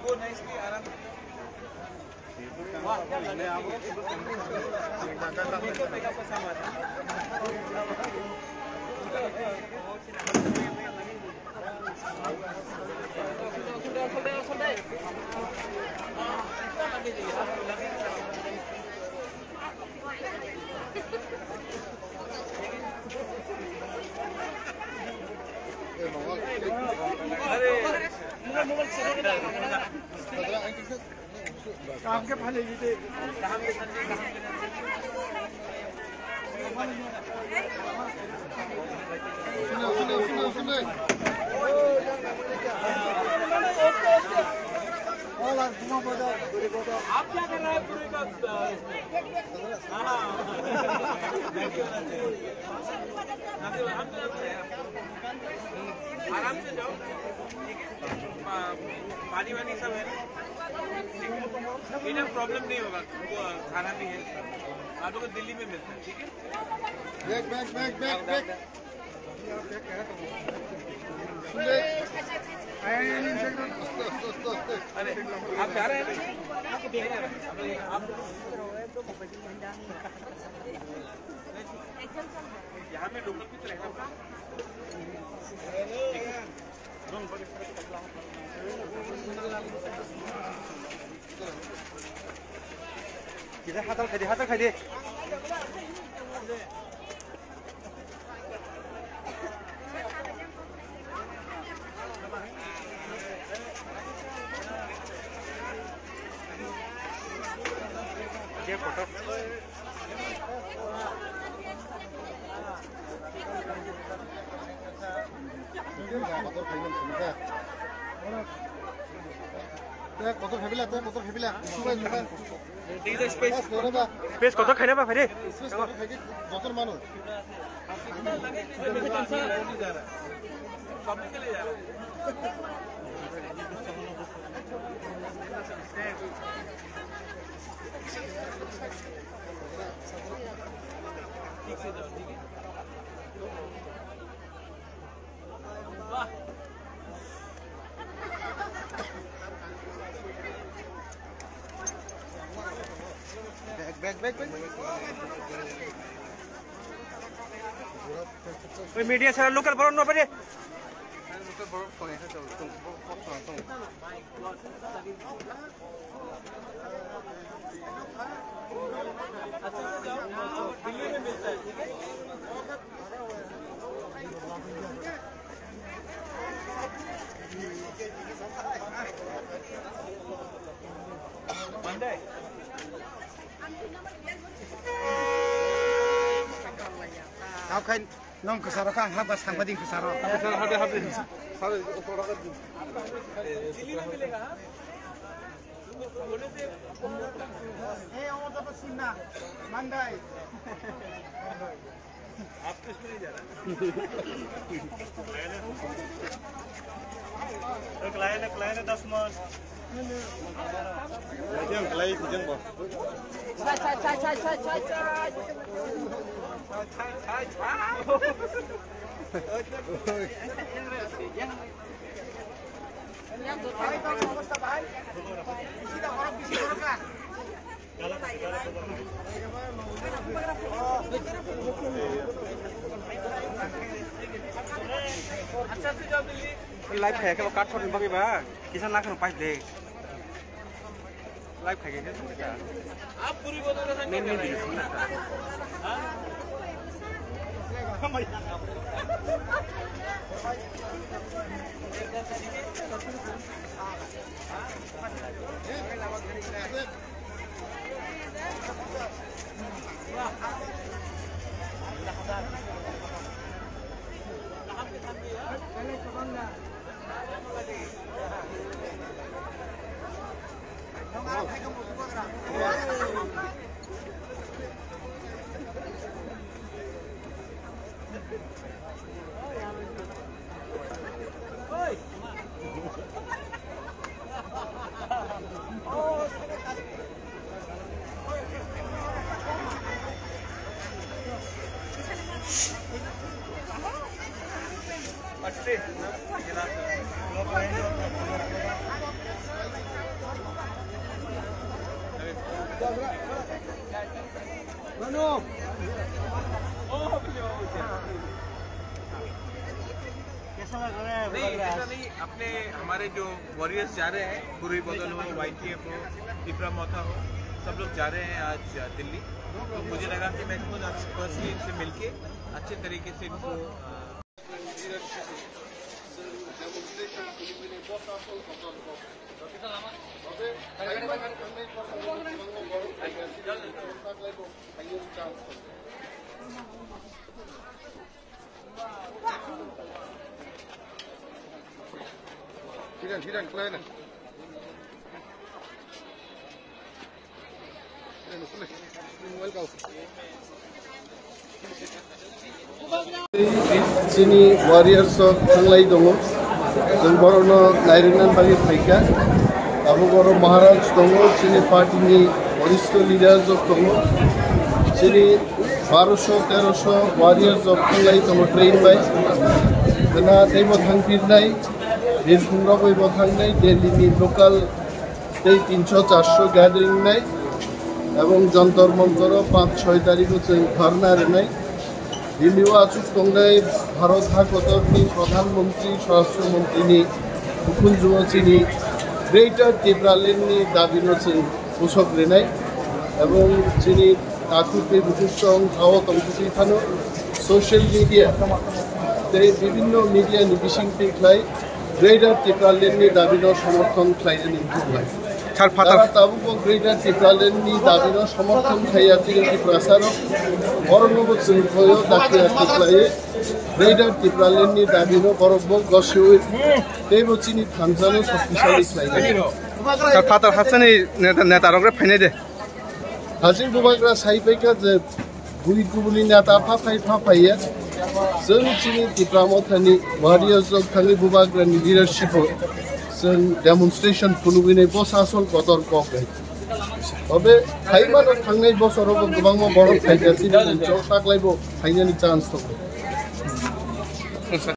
वो नाइसली आराम से काम के फले भी थे सुनो आप क्या कर रहे हैं पूरे का आराम से जाओ ठीक है पानी वानी सब है इन्हें प्रॉब्लम नहीं होगा खाना भी है आप लोग दिल्ली में मिलता है ठीक है बैक अरे आप जा रहे हैं आप यहाँ में लोकल भी रहेगा किधर हाथ खाई दे फोटो स्पेस कत खाई ना फेरि मानो ठीक से जाओ ठीक है बैक मीडिया सारा लोकल बरो न परे दिल्ली में मिलता है ठीक है मंडे आप खाई नों kesara kan habas sang bading kesara Delhi में मिलेगा और तो सुनना मंदाई आप किस में जा रहे हैं क्लाइंट 10 मन Jeng kelai jeng bos. Chai. Yang berbaik kalau mau berbaik. Isi dah orang bisi orang kan. अच्छा से जाओ दिल्ली लाइव है के काट छोड़ बाकी बा किसान लाख न पाइस दे लाइव खाएंगे क्या समझा आप पूरी बोतल का नहीं सुनना हां नहीं ऐसा नहीं, अपने हमारे जो वॉरियर्स जा रहे हैं, पूरी बदल हो, YTF हो, तिपरा मोथा हो, सब लोग जा रहे हैं आज दिल्ली। तो मुझे लगा कि मैं खुद पर्सनली इनसे मिलके अच्छे तरीके से इनको Tidak, Khwlainani. Chini warriors of Thangwi dong. जों बर'नो नायरिनान बागै फायका आबो बर' महाराज दङ Chini party नि वरिष्ठ leaders of दङ Chini 1200-1300 warriors of Thangwi दङ train by जना दैबो थांफिरनाय बिरखुंग्रा बयबो थांनाय दिल्लीनि लोकाल 300-400 gathering नाय এবং যন্তর মন্তর 5-6 তারিখে ধর্ণা রেনাই দিল্লি আচুক তংনাই ভারত হাকতনি প্রধানমন্ত্রী স্বরাষ্ট্রমন্ত্রীনি মুখ্যমন্ত্রী চিনি গ্রেটার ত্রিপুরালেন্ডনি দাবিনো পোষক রেনাই এবং চিনি কাকুতে বুকুসং খাও তংকুতি থানো সোশ্যাল মিডিয়া বিভিন্ন মিডিয়া নি বিসিং টিকলাই গ্রেটার ত্রিপুরালেন্ডনি দাবিনো সমর্থন খাইনি খুবলাই তারা তাবুক গ্রেটার ত্রিপুরালেন্ডনি দাবিনো সমর্থন খাইয়া চিনি প্রসারক বরনগর চিনফয় দাখিয়া টিকলাই গ্রেটার ত্রিপুরালেন্ডনি দাবিনো বরব গসুই তেবো চিনি থানজানো শক্তিশালী খাইনি তার ফাতার হাসানি নেতারকরে ফাইনে দে হাজির বুবাগ্রা সাইপাইকা যে গুলি গুলি নেতা ফাফাইয়া जों चिनि तिप्रा मोथानि वारियर्स अफ थांनि बुबाग्रानि लिडारशिप जों डेमनस्ट्रेशन खुलुबैनाय बसासल कदर क'बाय अबे फाइमानो थांनाय बोसोरावबो गोबां बर' फाइगासिनो साग्लायबो फाइनानि चान्स दं